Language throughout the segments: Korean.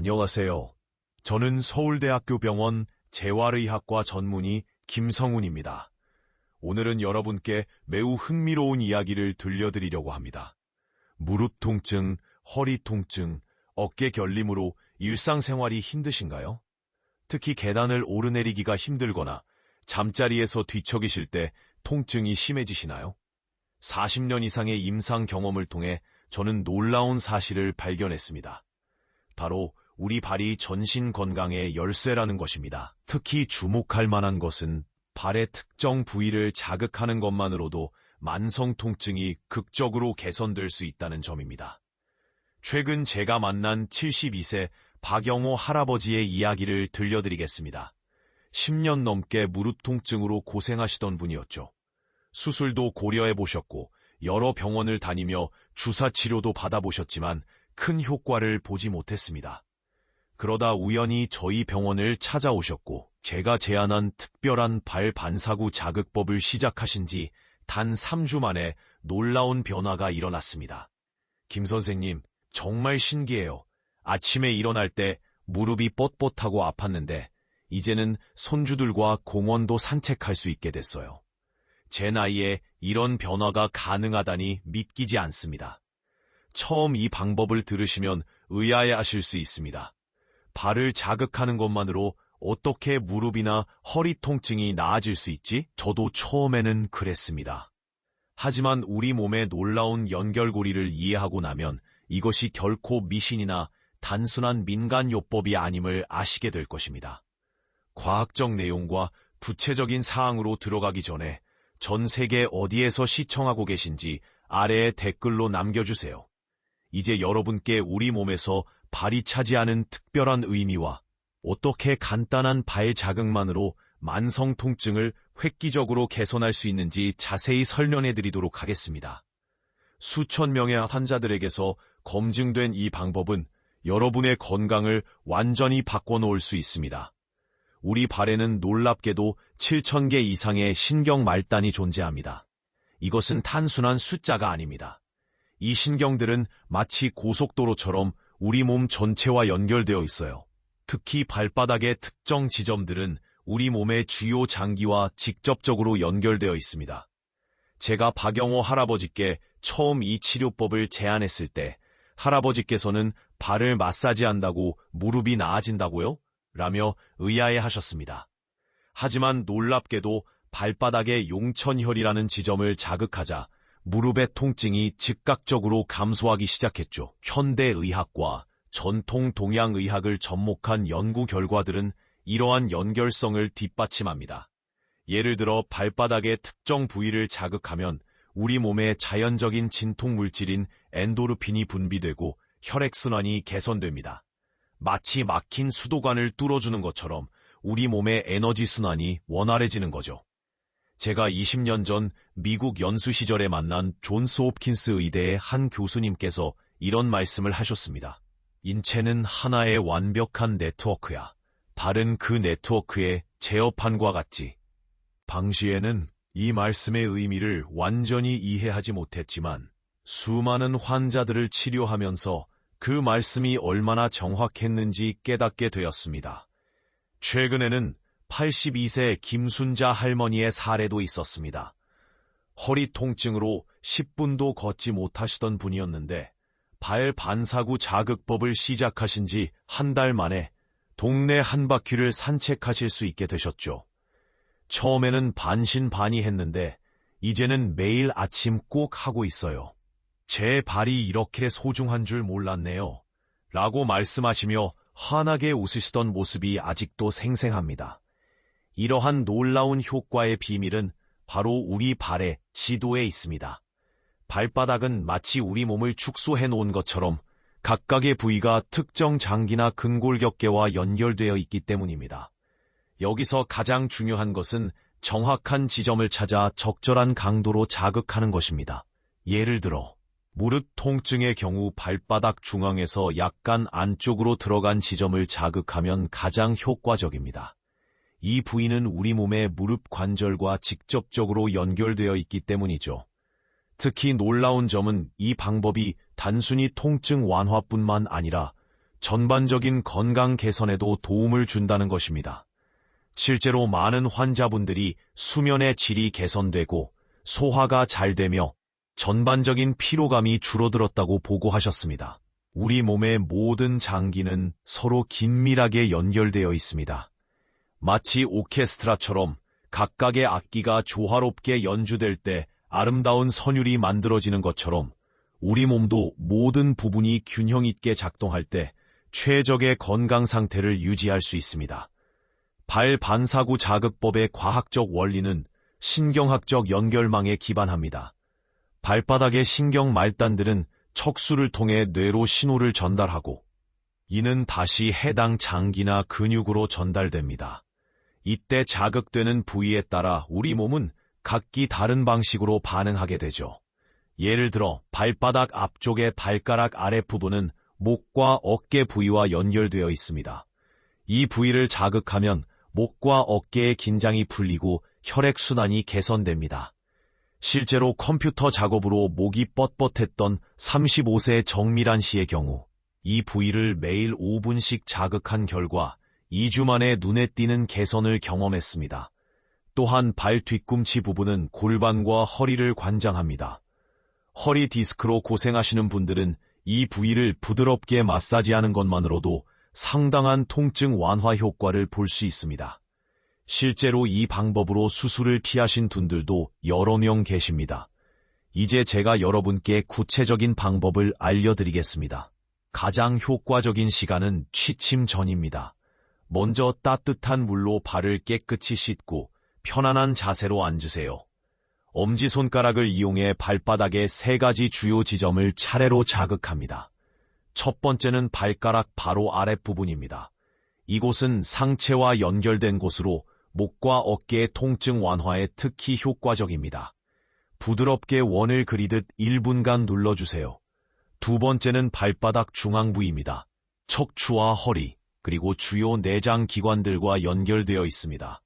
안녕하세요. 저는 서울대학교 병원 재활의학과 전문의 김성훈입니다. 오늘은 여러분께 매우 흥미로운 이야기를 들려드리려고 합니다. 무릎 통증, 허리 통증, 어깨 결림으로 일상생활이 힘드신가요? 특히 계단을 오르내리기가 힘들거나 잠자리에서 뒤척이실 때 통증이 심해지시나요? 40년 이상의 임상 경험을 통해 저는 놀라운 사실을 발견했습니다. 바로 우리 발이 전신 건강의 열쇠라는 것입니다. 특히 주목할 만한 것은 발의 특정 부위를 자극하는 것만으로도 만성 통증이 극적으로 개선될 수 있다는 점입니다. 최근 제가 만난 72세 박영호 할아버지의 이야기를 들려드리겠습니다. 10년 넘게 무릎 통증으로 고생하시던 분이었죠. 수술도 고려해보셨고 여러 병원을 다니며 주사 치료도 받아보셨지만 큰 효과를 보지 못했습니다. 그러다 우연히 저희 병원을 찾아오셨고 제가 제안한 특별한 발 반사구 자극법을 시작하신 지 단 3주 만에 놀라운 변화가 일어났습니다. 김 선생님, 정말 신기해요. 아침에 일어날 때 무릎이 뻣뻣하고 아팠는데 이제는 손주들과 공원도 산책할 수 있게 됐어요. 제 나이에 이런 변화가 가능하다니 믿기지 않습니다. 처음 이 방법을 들으시면 의아해하실 수 있습니다. 발을 자극하는 것만으로 어떻게 무릎이나 허리 통증이 나아질 수 있지? 저도 처음에는 그랬습니다. 하지만 우리 몸의 놀라운 연결고리를 이해하고 나면 이것이 결코 미신이나 단순한 민간요법이 아님을 아시게 될 것입니다. 과학적 내용과 구체적인 사항으로 들어가기 전에 전 세계 어디에서 시청하고 계신지 아래에 댓글로 남겨주세요. 이제 여러분께 우리 몸에서 발이 차지하는 특별한 의미와 어떻게 간단한 발 자극만으로 만성 통증을 획기적으로 개선할 수 있는지 자세히 설명해 드리도록 하겠습니다. 수천 명의 환자들에게서 검증된 이 방법은 여러분의 건강을 완전히 바꿔놓을 수 있습니다. 우리 발에는 놀랍게도 7,000개 이상의 신경 말단이 존재합니다. 이것은 단순한 숫자가 아닙니다. 이 신경들은 마치 고속도로처럼 우리 몸 전체와 연결되어 있어요. 특히 발바닥의 특정 지점들은 우리 몸의 주요 장기와 직접적으로 연결되어 있습니다. 제가 박영호 할아버지께 처음 이 치료법을 제안했을 때 할아버지께서는 발을 마사지한다고 무릎이 나아진다고요? 라며 의아해하셨습니다. 하지만 놀랍게도 발바닥의 용천혈이라는 지점을 자극하자 무릎의 통증이 즉각적으로 감소하기 시작했죠. 현대의학과 전통 동양의학을 접목한 연구 결과들은 이러한 연결성을 뒷받침합니다. 예를 들어 발바닥의 특정 부위를 자극하면 우리 몸의 자연적인 진통 물질인 엔도르핀이 분비되고 혈액순환이 개선됩니다. 마치 막힌 수도관을 뚫어주는 것처럼 우리 몸의 에너지 순환이 원활해지는 거죠. 제가 20년 전 미국 연수 시절에 만난 존스 홉킨스 의대의 한 교수님께서 이런 말씀을 하셨습니다. 인체는 하나의 완벽한 네트워크야. 발은 그 네트워크의 제어판과 같지. 당시에는 이 말씀의 의미를 완전히 이해하지 못했지만 수많은 환자들을 치료하면서 그 말씀이 얼마나 정확했는지 깨닫게 되었습니다. 최근에는 82세 김순자 할머니의 사례도 있었습니다. 허리 통증으로 10분도 걷지 못하시던 분이었는데 발 반사구 자극법을 시작하신 지 한 달 만에 동네 한 바퀴를 산책하실 수 있게 되셨죠. 처음에는 반신반의했는데 이제는 매일 아침 꼭 하고 있어요. 제 발이 이렇게 소중한 줄 몰랐네요. 라고 말씀하시며 환하게 웃으시던 모습이 아직도 생생합니다. 이러한 놀라운 효과의 비밀은 바로 우리 발의 지도에 있습니다. 발바닥은 마치 우리 몸을 축소해 놓은 것처럼 각각의 부위가 특정 장기나 근골격계와 연결되어 있기 때문입니다. 여기서 가장 중요한 것은 정확한 지점을 찾아 적절한 강도로 자극하는 것입니다. 예를 들어 무릎 통증의 경우 발바닥 중앙에서 약간 안쪽으로 들어간 지점을 자극하면 가장 효과적입니다. 이 부위는 우리 몸의 무릎 관절과 직접적으로 연결되어 있기 때문이죠. 특히 놀라운 점은 이 방법이 단순히 통증 완화뿐만 아니라 전반적인 건강 개선에도 도움을 준다는 것입니다. 실제로 많은 환자분들이 수면의 질이 개선되고 소화가 잘 되며 전반적인 피로감이 줄어들었다고 보고하셨습니다. 우리 몸의 모든 장기는 서로 긴밀하게 연결되어 있습니다. 마치 오케스트라처럼 각각의 악기가 조화롭게 연주될 때 아름다운 선율이 만들어지는 것처럼 우리 몸도 모든 부분이 균형 있게 작동할 때 최적의 건강 상태를 유지할 수 있습니다. 발 반사구 자극법의 과학적 원리는 신경학적 연결망에 기반합니다. 발바닥의 신경 말단들은 척수를 통해 뇌로 신호를 전달하고 이는 다시 해당 장기나 근육으로 전달됩니다. 이때 자극되는 부위에 따라 우리 몸은 각기 다른 방식으로 반응하게 되죠. 예를 들어 발바닥 앞쪽의 발가락 아랫부분은 목과 어깨 부위와 연결되어 있습니다. 이 부위를 자극하면 목과 어깨의 긴장이 풀리고 혈액순환이 개선됩니다. 실제로 컴퓨터 작업으로 목이 뻣뻣했던 35세 정미란 씨의 경우 이 부위를 매일 5분씩 자극한 결과 2주 만에 눈에 띄는 개선을 경험했습니다. 또한 발 뒤꿈치 부분은 골반과 허리를 관장합니다. 허리 디스크로 고생하시는 분들은 이 부위를 부드럽게 마사지하는 것만으로도 상당한 통증 완화 효과를 볼 수 있습니다. 실제로 이 방법으로 수술을 피하신 분들도 여러 명 계십니다. 이제 제가 여러분께 구체적인 방법을 알려드리겠습니다. 가장 효과적인 시간은 취침 전입니다. 먼저 따뜻한 물로 발을 깨끗이 씻고 편안한 자세로 앉으세요. 엄지손가락을 이용해 발바닥의 3가지 주요 지점을 차례로 자극합니다. 첫 번째는 발가락 바로 아랫부분입니다. 이곳은 상체와 연결된 곳으로 목과 어깨의 통증 완화에 특히 효과적입니다. 부드럽게 원을 그리듯 1분간 눌러주세요. 두 번째는 발바닥 중앙 부위입니다. 척추와 허리, 그리고 주요 내장 기관들과 연결되어 있습니다.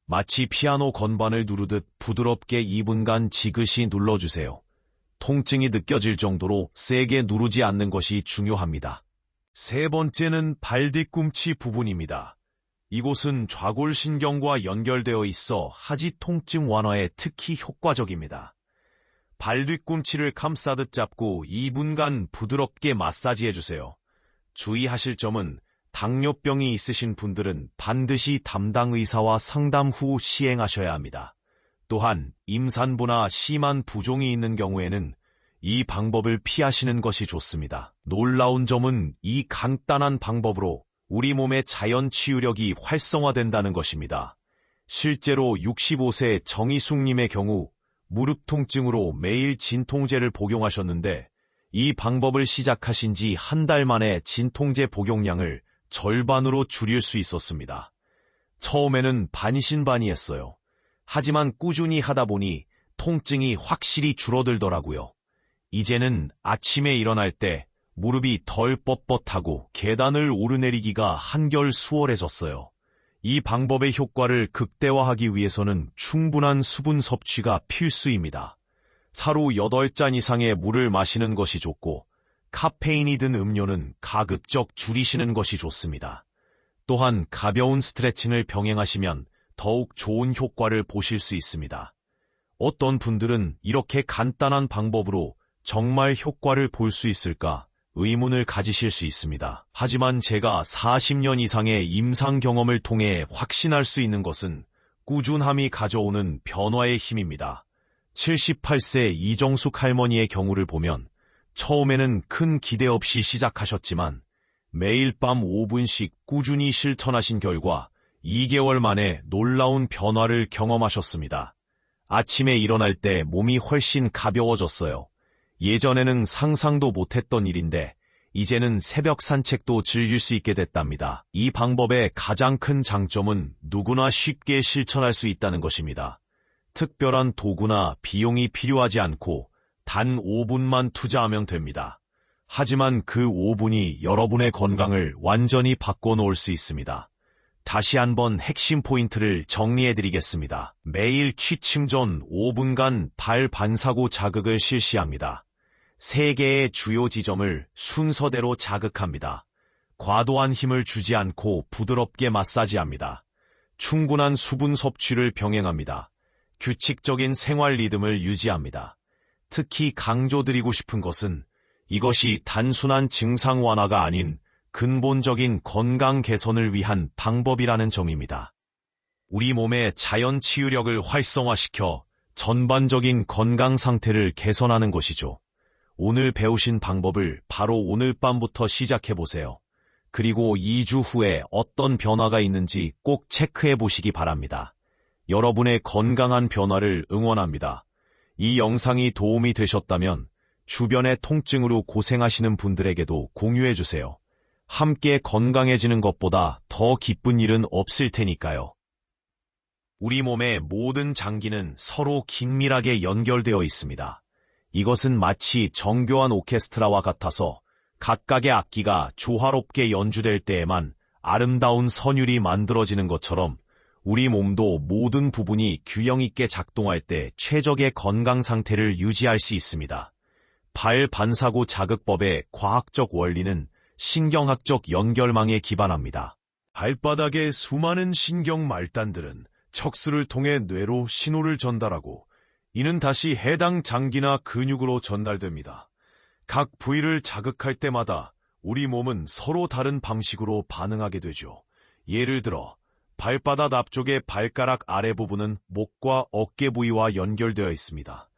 마치 피아노 건반을 누르듯 부드럽게 2분간 지그시 눌러주세요. 통증이 느껴질 정도로 세게 누르지 않는 것이 중요합니다. 세 번째는 발 뒤꿈치 부분입니다. 이곳은 좌골신경과 연결되어 있어 하지 통증 완화에 특히 효과적입니다. 발 뒤꿈치를 감싸듯 잡고 2분간 부드럽게 마사지해주세요. 주의하실 점은 당뇨병이 있으신 분들은 반드시 담당 의사와 상담 후 시행하셔야 합니다. 또한 임산부나 심한 부종이 있는 경우에는 이 방법을 피하시는 것이 좋습니다. 놀라운 점은 이 간단한 방법으로 우리 몸의 자연 치유력이 활성화된다는 것입니다. 실제로 65세 정희숙님의 경우 무릎 통증으로 매일 진통제를 복용하셨는데 이 방법을 시작하신 지 한 달 만에 진통제 복용량을 절반으로 줄일 수 있었습니다. 처음에는 반신반의했어요. 하지만 꾸준히 하다 보니 통증이 확실히 줄어들더라고요. 이제는 아침에 일어날 때 무릎이 덜 뻣뻣하고 계단을 오르내리기가 한결 수월해졌어요. 이 방법의 효과를 극대화하기 위해서는 충분한 수분 섭취가 필수입니다. 하루 8잔 이상의 물을 마시는 것이 좋고 카페인이 든 음료는 가급적 줄이시는 것이 좋습니다. 또한 가벼운 스트레칭을 병행하시면 더욱 좋은 효과를 보실 수 있습니다. 어떤 분들은 이렇게 간단한 방법으로 정말 효과를 볼 수 있을까 의문을 가지실 수 있습니다. 하지만 제가 40년 이상의 임상 경험을 통해 확신할 수 있는 것은 꾸준함이 가져오는 변화의 힘입니다. 78세 이정숙 할머니의 경우를 보면 처음에는 큰 기대 없이 시작하셨지만 매일 밤 5분씩 꾸준히 실천하신 결과 2개월 만에 놀라운 변화를 경험하셨습니다. 아침에 일어날 때 몸이 훨씬 가벼워졌어요. 예전에는 상상도 못했던 일인데 이제는 새벽 산책도 즐길 수 있게 됐답니다. 이 방법의 가장 큰 장점은 누구나 쉽게 실천할 수 있다는 것입니다. 특별한 도구나 비용이 필요하지 않고 단 5분만 투자하면 됩니다. 하지만 그 5분이 여러분의 건강을 완전히 바꿔놓을 수 있습니다. 다시 한번 핵심 포인트를 정리해드리겠습니다. 매일 취침 전 5분간 발 반사구 자극을 실시합니다. 3개의 주요 지점을 순서대로 자극합니다. 과도한 힘을 주지 않고 부드럽게 마사지합니다. 충분한 수분 섭취를 병행합니다. 규칙적인 생활 리듬을 유지합니다. 특히 강조드리고 싶은 것은 이것이 단순한 증상 완화가 아닌 근본적인 건강 개선을 위한 방법이라는 점입니다. 우리 몸의 자연 치유력을 활성화시켜 전반적인 건강 상태를 개선하는 것이죠. 오늘 배우신 방법을 바로 오늘 밤부터 시작해보세요. 그리고 2주 후에 어떤 변화가 있는지 꼭 체크해 보시기 바랍니다. 여러분의 건강한 변화를 응원합니다. 이 영상이 도움이 되셨다면 주변의 통증으로 고생하시는 분들에게도 공유해 주세요. 함께 건강해지는 것보다 더 기쁜 일은 없을 테니까요. 우리 몸의 모든 장기는 서로 긴밀하게 연결되어 있습니다. 이것은 마치 정교한 오케스트라와 같아서 각각의 악기가 조화롭게 연주될 때에만 아름다운 선율이 만들어지는 것처럼 우리 몸도 모든 부분이 균형 있게 작동할 때 최적의 건강 상태를 유지할 수 있습니다. 발반사고 자극법의 과학적 원리는 신경학적 연결망에 기반합니다. 발바닥의 수많은 신경 말단들은 척수를 통해 뇌로 신호를 전달하고 이는 다시 해당 장기나 근육으로 전달됩니다. 각 부위를 자극할 때마다 우리 몸은 서로 다른 방식으로 반응하게 되죠. 예를 들어 발바닥 앞쪽의 발가락 아래 부분은 목과 어깨 부위와 연결되어 있습니다.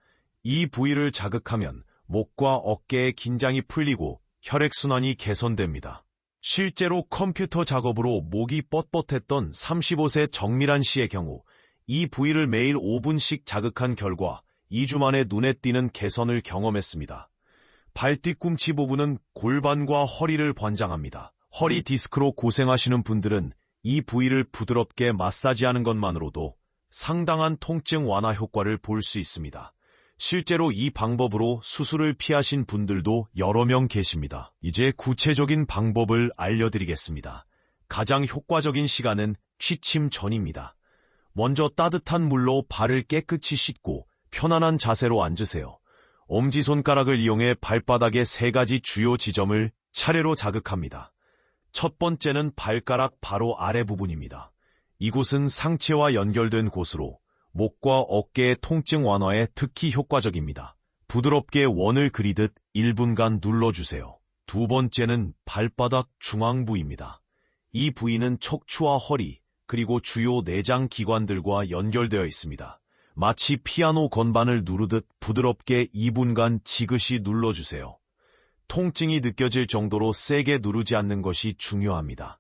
이 부위를 자극하면 목과 어깨의 긴장이 풀리고 혈액순환이 개선됩니다. 실제로 컴퓨터 작업으로 목이 뻣뻣했던 35세 정미란 씨의 경우 이 부위를 매일 5분씩 자극한 결과 2주 만에 눈에 띄는 개선을 경험했습니다. 발 뒤꿈치 부분은 골반과 허리를 관장합니다. 허리 디스크로 고생하시는 분들은 이 부위를 부드럽게 마사지하는 것만으로도 상당한 통증 완화 효과를 볼 수 있습니다. 실제로 이 방법으로 수술을 피하신 분들도 여러 명 계십니다. 이제 구체적인 방법을 알려드리겠습니다. 가장 효과적인 시간은 취침 전입니다. 먼저 따뜻한 물로 발을 깨끗이 씻고 편안한 자세로 앉으세요. 엄지손가락을 이용해 발바닥의 3가지 주요 지점을 차례로 자극합니다. 첫 번째는 발가락 바로 아래 부분입니다. 이곳은 상체와 연결된 곳으로 목과 어깨의 통증 완화에 특히 효과적입니다. 부드럽게 원을 그리듯 1분간 눌러주세요. 두 번째는 발바닥 중앙부입니다. 이 부위는 척추와 허리, 그리고 주요 내장 기관들과 연결되어 있습니다. 마치 피아노 건반을 누르듯 부드럽게 2분간 지그시 눌러주세요. 통증이 느껴질 정도로 세게 누르지 않는 것이 중요합니다.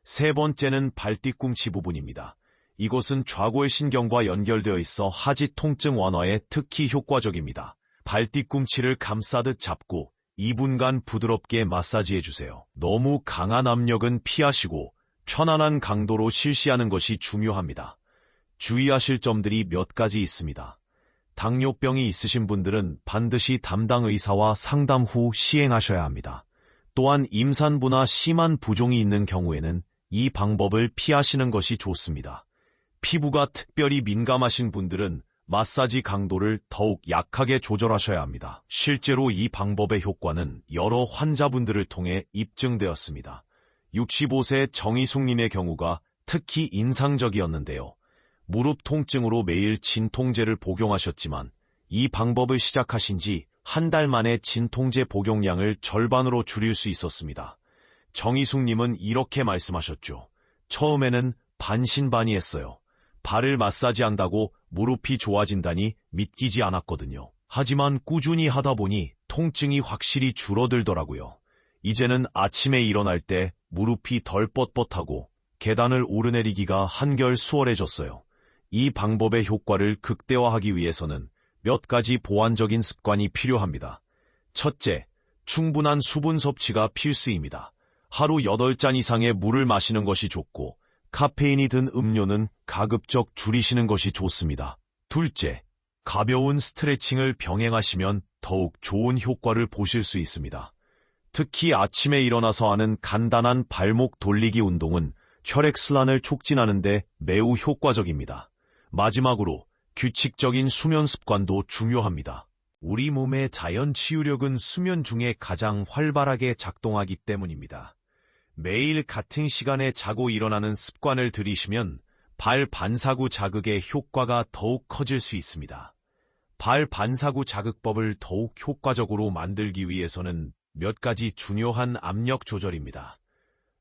세 번째는 발뒤꿈치 부분입니다. 이곳은 좌골신경과 연결되어 있어 하지 통증 완화에 특히 효과적입니다. 발뒤꿈치를 감싸듯 잡고 2분간 부드럽게 마사지해주세요. 너무 강한 압력은 피하시고 편안한 강도로 실시하는 것이 중요합니다. 주의하실 점들이 몇 가지 있습니다. 당뇨병이 있으신 분들은 반드시 담당 의사와 상담 후 시행하셔야 합니다. 또한 임산부나 심한 부종이 있는 경우에는 이 방법을 피하시는 것이 좋습니다. 피부가 특별히 민감하신 분들은 마사지 강도를 더욱 약하게 조절하셔야 합니다. 실제로 이 방법의 효과는 여러 환자분들을 통해 입증되었습니다. 65세 정희숙님의 경우가 특히 인상적이었는데요. 무릎 통증으로 매일 진통제를 복용하셨지만 이 방법을 시작하신 지 한 달 만에 진통제 복용량을 절반으로 줄일 수 있었습니다. 정희숙님은 이렇게 말씀하셨죠. 처음에는 반신반의했어요. 발을 마사지한다고 무릎이 좋아진다니 믿기지 않았거든요. 하지만 꾸준히 하다 보니 통증이 확실히 줄어들더라고요. 이제는 아침에 일어날 때 무릎이 덜 뻣뻣하고 계단을 오르내리기가 한결 수월해졌어요. 이 방법의 효과를 극대화하기 위해서는 몇 가지 보완적인 습관이 필요합니다. 첫째, 충분한 수분 섭취가 필수입니다. 하루 8잔 이상의 물을 마시는 것이 좋고 카페인이 든 음료는 가급적 줄이시는 것이 좋습니다. 둘째, 가벼운 스트레칭을 병행하시면 더욱 좋은 효과를 보실 수 있습니다. 특히 아침에 일어나서 하는 간단한 발목 돌리기 운동은 혈액순환을 촉진하는 데 매우 효과적입니다. 마지막으로 규칙적인 수면 습관도 중요합니다. 우리 몸의 자연 치유력은 수면 중에 가장 활발하게 작동하기 때문입니다. 매일 같은 시간에 자고 일어나는 습관을 들이시면 발 반사구 자극의 효과가 더욱 커질 수 있습니다. 발 반사구 자극법을 더욱 효과적으로 만들기 위해서는 몇 가지 중요한 압력 조절입니다.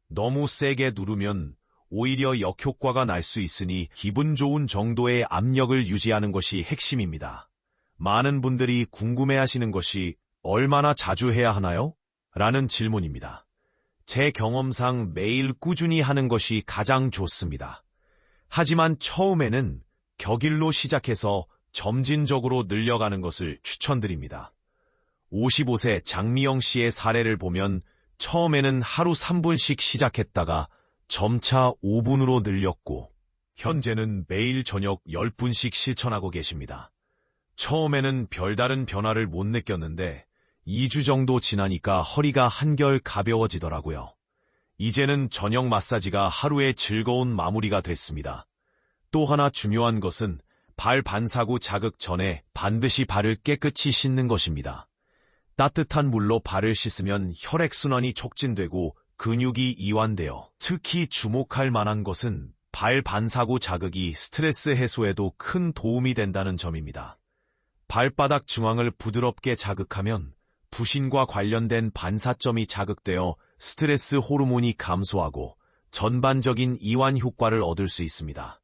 너무 세게 누르면 오히려 역효과가 날 수 있으니 기분 좋은 정도의 압력을 유지하는 것이 핵심입니다. 많은 분들이 궁금해하시는 것이 얼마나 자주 해야 하나요? 라는 질문입니다. 제 경험상 매일 꾸준히 하는 것이 가장 좋습니다. 하지만 처음에는 격일로 시작해서 점진적으로 늘려가는 것을 추천드립니다. 55세 장미영 씨의 사례를 보면 처음에는 하루 3분씩 시작했다가 점차 5분으로 늘렸고 현재는 매일 저녁 10분씩 실천하고 계십니다. 처음에는 별다른 변화를 못 느꼈는데 2주 정도 지나니까 허리가 한결 가벼워지더라고요. 이제는 저녁 마사지가 하루의 즐거운 마무리가 됐습니다. 또 하나 중요한 것은 발 반사구 자극 전에 반드시 발을 깨끗이 씻는 것입니다. 따뜻한 물로 발을 씻으면 혈액순환이 촉진되고 근육이 이완되어 특히 주목할 만한 것은 발 반사구 자극이 스트레스 해소에도 큰 도움이 된다는 점입니다. 발바닥 중앙을 부드럽게 자극하면 부신과 관련된 반사점이 자극되어 스트레스 호르몬이 감소하고 전반적인 이완 효과를 얻을 수 있습니다.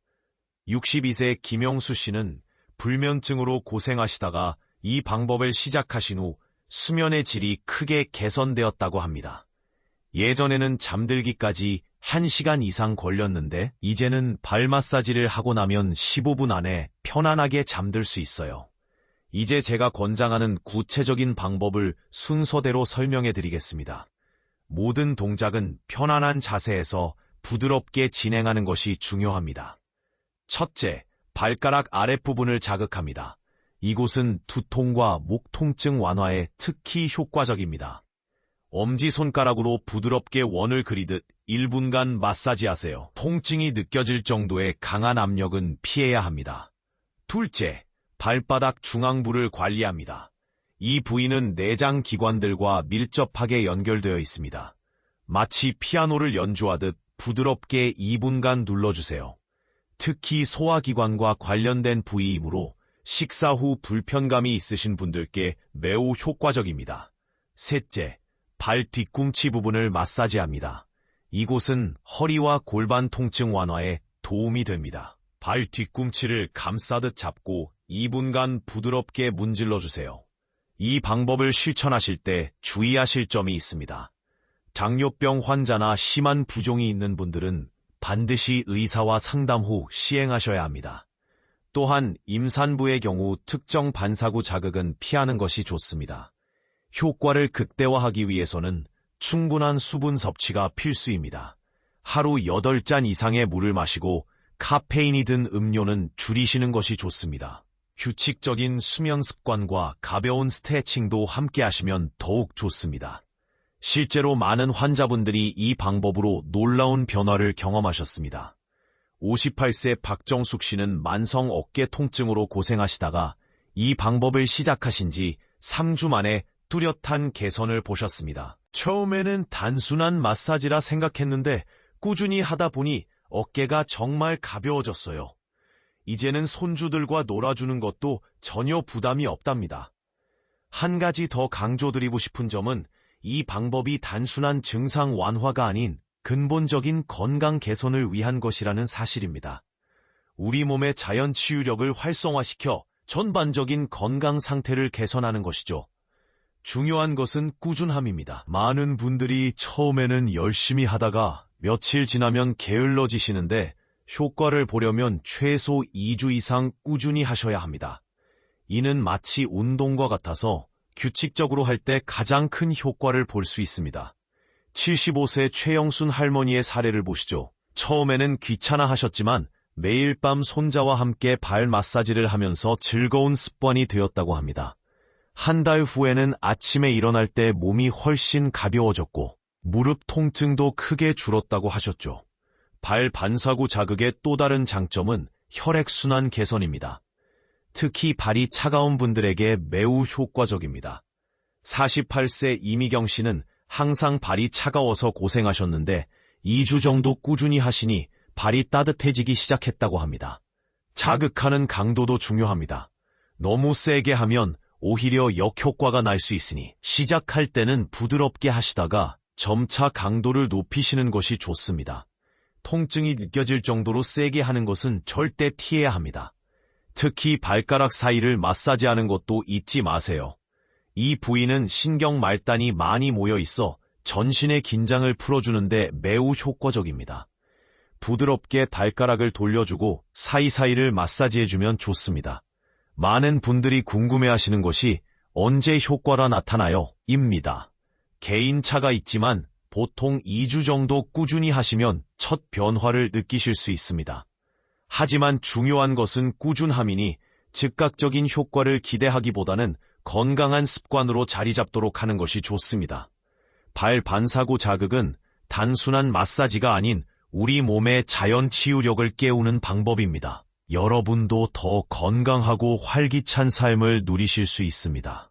62세 김영수 씨는 불면증으로 고생하시다가 이 방법을 시작하신 후 수면의 질이 크게 개선되었다고 합니다. 예전에는 잠들기까지 1시간 이상 걸렸는데 이제는 발 마사지를 하고 나면 15분 안에 편안하게 잠들 수 있어요. 이제 제가 권장하는 구체적인 방법을 순서대로 설명해 드리겠습니다. 모든 동작은 편안한 자세에서 부드럽게 진행하는 것이 중요합니다. 첫째, 발가락 아랫부분을 자극합니다. 이곳은 두통과 목 통증 완화에 특히 효과적입니다. 엄지손가락으로 부드럽게 원을 그리듯 1분간 마사지하세요. 통증이 느껴질 정도의 강한 압력은 피해야 합니다. 둘째, 발바닥 중앙부를 관리합니다. 이 부위는 내장 기관들과 밀접하게 연결되어 있습니다. 마치 피아노를 연주하듯 부드럽게 2분간 눌러주세요. 특히 소화기관과 관련된 부위이므로 식사 후 불편감이 있으신 분들께 매우 효과적입니다. 셋째, 발 뒤꿈치 부분을 마사지합니다. 이곳은 허리와 골반 통증 완화에 도움이 됩니다. 발 뒤꿈치를 감싸듯 잡고 2분간 부드럽게 문질러주세요. 이 방법을 실천하실 때 주의하실 점이 있습니다. 당뇨병 환자나 심한 부종이 있는 분들은 반드시 의사와 상담 후 시행하셔야 합니다. 또한 임산부의 경우 특정 반사구 자극은 피하는 것이 좋습니다. 효과를 극대화하기 위해서는 충분한 수분 섭취가 필수입니다. 하루 8잔 이상의 물을 마시고 카페인이 든 음료는 줄이시는 것이 좋습니다. 규칙적인 수면 습관과 가벼운 스트레칭도 함께 하시면 더욱 좋습니다. 실제로 많은 환자분들이 이 방법으로 놀라운 변화를 경험하셨습니다. 58세 박정숙 씨는 만성 어깨 통증으로 고생하시다가 이 방법을 시작하신 지 3주 만에 뚜렷한 개선을 보셨습니다. 처음에는 단순한 마사지라 생각했는데 꾸준히 하다 보니 어깨가 정말 가벼워졌어요. 이제는 손주들과 놀아주는 것도 전혀 부담이 없답니다. 한 가지 더 강조드리고 싶은 점은 이 방법이 단순한 증상 완화가 아닌 근본적인 건강 개선을 위한 것이라는 사실입니다. 우리 몸의 자연 치유력을 활성화시켜 전반적인 건강 상태를 개선하는 것이죠. 중요한 것은 꾸준함입니다. 많은 분들이 처음에는 열심히 하다가 며칠 지나면 게을러지시는데 효과를 보려면 최소 2주 이상 꾸준히 하셔야 합니다. 이는 마치 운동과 같아서 규칙적으로 할 때 가장 큰 효과를 볼 수 있습니다. 75세 최영순 할머니의 사례를 보시죠. 처음에는 귀찮아 하셨지만 매일 밤 손자와 함께 발 마사지를 하면서 즐거운 습관이 되었다고 합니다. 한 달 후에는 아침에 일어날 때 몸이 훨씬 가벼워졌고 무릎 통증도 크게 줄었다고 하셨죠. 발 반사구 자극의 또 다른 장점은 혈액순환 개선입니다. 특히 발이 차가운 분들에게 매우 효과적입니다. 48세 이미경 씨는 항상 발이 차가워서 고생하셨는데 2주 정도 꾸준히 하시니 발이 따뜻해지기 시작했다고 합니다. 자극하는 강도도 중요합니다. 너무 세게 하면 오히려 역효과가 날 수 있으니 시작할 때는 부드럽게 하시다가 점차 강도를 높이시는 것이 좋습니다. 통증이 느껴질 정도로 세게 하는 것은 절대 피해야 합니다. 특히 발가락 사이를 마사지하는 것도 잊지 마세요. 이 부위는 신경 말단이 많이 모여 있어 전신의 긴장을 풀어주는데 매우 효과적입니다. 부드럽게 발가락을 돌려주고 사이사이를 마사지해주면 좋습니다. 많은 분들이 궁금해하시는 것이 언제 효과가 나타나요? 입니다. 개인차가 있지만 보통 2주 정도 꾸준히 하시면 첫 변화를 느끼실 수 있습니다. 하지만 중요한 것은 꾸준함이니 즉각적인 효과를 기대하기보다는 건강한 습관으로 자리 잡도록 하는 것이 좋습니다. 발 반사구 자극은 단순한 마사지가 아닌 우리 몸의 자연 치유력을 깨우는 방법입니다. 여러분도 더 건강하고 활기찬 삶을 누리실 수 있습니다.